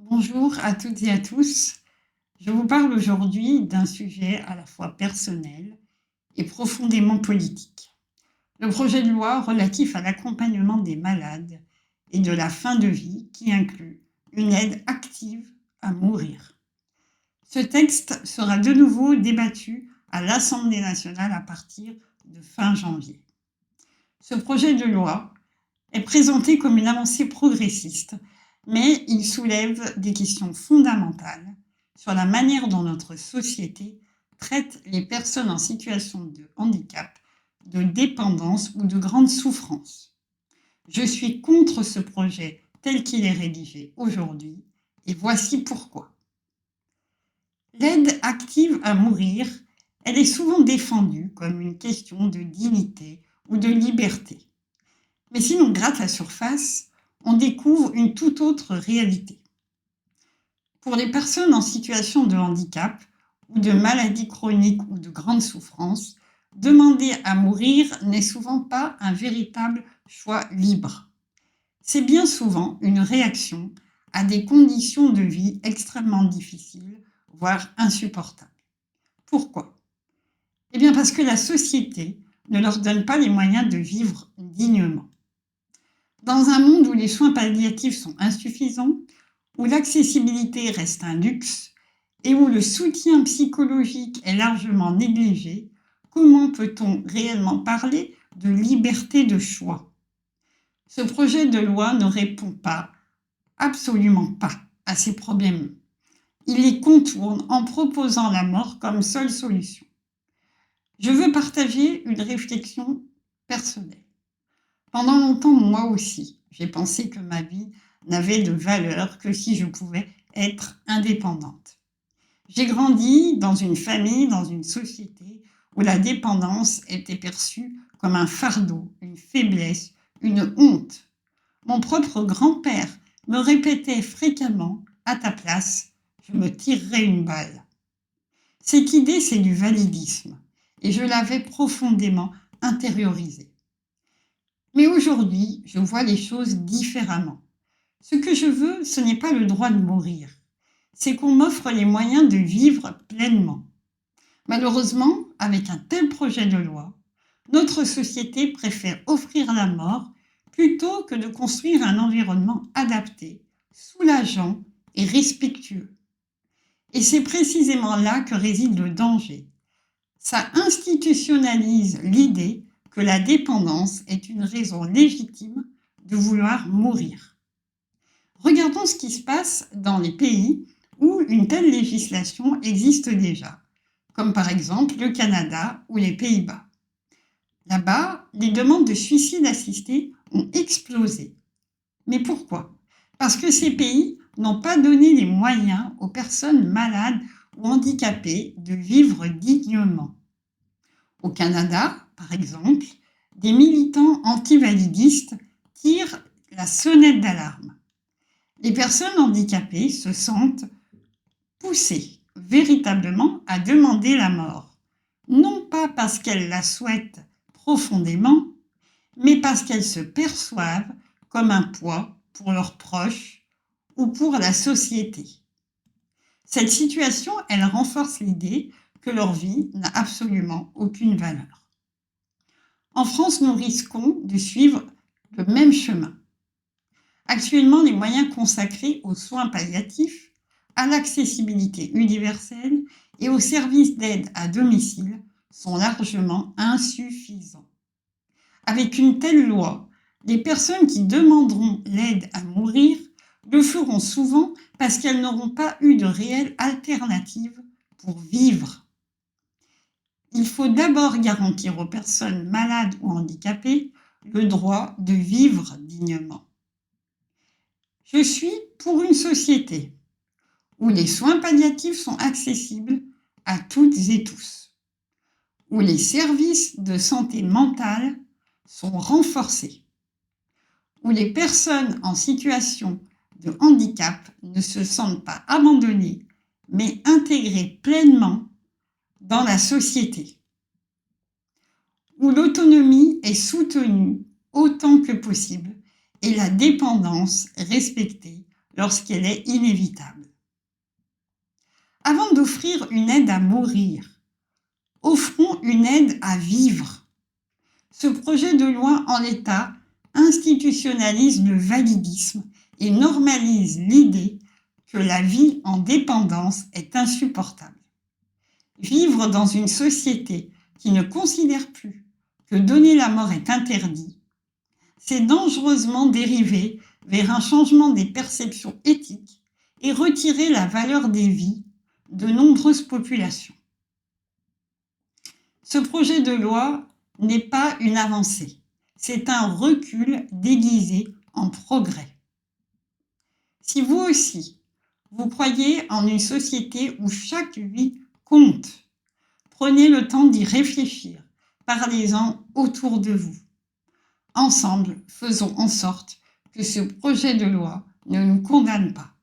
Bonjour à toutes et à tous. Je vous parle aujourd'hui d'un sujet à la fois personnel et profondément politique. Le projet de loi relatif à l'accompagnement des malades et de la fin de vie qui inclut une aide active à mourir. Ce texte sera de nouveau débattu à l'Assemblée nationale à partir de fin janvier. Ce projet de loi est présenté comme une avancée progressiste, mais il soulève des questions fondamentales sur la manière dont notre société traite les personnes en situation de handicap, de dépendance ou de grande souffrance. Je suis contre ce projet tel qu'il est rédigé aujourd'hui, et voici pourquoi. L'aide active à mourir, elle est souvent défendue comme une question de dignité ou de liberté. Mais si l'on gratte la surface, on découvre une toute autre réalité. Pour les personnes en situation de handicap ou de maladie chronique ou de grande souffrance, demander à mourir n'est souvent pas un véritable choix libre. C'est bien souvent une réaction à des conditions de vie extrêmement difficiles, voire insupportables. Pourquoi ? Eh bien parce que la société ne leur donne pas les moyens de vivre dignement. Dans un monde où les soins palliatifs sont insuffisants, où l'accessibilité reste un luxe et où le soutien psychologique est largement négligé, comment peut-on réellement parler de liberté de choix ? Ce projet de loi ne répond pas, absolument pas, à ces problèmes. Il les contourne en proposant la mort comme seule solution. Je veux partager une réflexion personnelle. Pendant longtemps, moi aussi, j'ai pensé que ma vie n'avait de valeur que si je pouvais être indépendante. J'ai grandi dans une famille, dans une société où la dépendance était perçue comme un fardeau, une faiblesse, une honte. Mon propre grand-père me répétait fréquemment « à ta place, je me tirerais une balle ». Cette idée, c'est du validisme et je l'avais profondément intériorisée. Mais aujourd'hui, je vois les choses différemment. Ce que je veux, ce n'est pas le droit de mourir, c'est qu'on m'offre les moyens de vivre pleinement. Malheureusement, avec un tel projet de loi, notre société préfère offrir la mort plutôt que de construire un environnement adapté, soulageant et respectueux. Et c'est précisément là que réside le danger. Ça institutionnalise l'idée que la dépendance est une raison légitime de vouloir mourir. Regardons ce qui se passe dans les pays où une telle législation existe déjà, comme par exemple le Canada ou les Pays-Bas. Là-bas, les demandes de suicide assisté ont explosé. Mais pourquoi ? Parce que ces pays n'ont pas donné les moyens aux personnes malades ou handicapées de vivre dignement. Au Canada, par exemple, des militants antivalidistes tirent la sonnette d'alarme. Les personnes handicapées se sentent poussées véritablement à demander la mort, non pas parce qu'elles la souhaitent profondément, mais parce qu'elles se perçoivent comme un poids pour leurs proches ou pour la société. Cette situation, elle renforce l'idée que leur vie n'a absolument aucune valeur. En France, nous risquons de suivre le même chemin. Actuellement, les moyens consacrés aux soins palliatifs, à l'accessibilité universelle et aux services d'aide à domicile sont largement insuffisants. Avec une telle loi, les personnes qui demanderont l'aide à mourir le feront souvent parce qu'elles n'auront pas eu de réelle alternative pour vivre. Il faut d'abord garantir aux personnes malades ou handicapées le droit de vivre dignement. Je suis pour une société où les soins palliatifs sont accessibles à toutes et tous, où les services de santé mentale sont renforcés, où les personnes en situation de handicap ne se sentent pas abandonnées, mais intégrées pleinement dans la société, où l'autonomie est soutenue autant que possible et la dépendance respectée lorsqu'elle est inévitable. Avant d'offrir une aide à mourir, offrons une aide à vivre. Ce projet de loi en l'état institutionnalise le validisme et normalise l'idée que la vie en dépendance est insupportable. Vivre dans une société qui ne considère plus que donner la mort est interdit, c'est dangereusement dériver vers un changement des perceptions éthiques et retirer la valeur des vies de nombreuses populations. Ce projet de loi n'est pas une avancée, c'est un recul déguisé en progrès. Si vous aussi, vous croyez en une société où chaque vie compte, prenez le temps d'y réfléchir, parlez-en autour de vous. Ensemble, faisons en sorte que ce projet de loi ne nous condamne pas.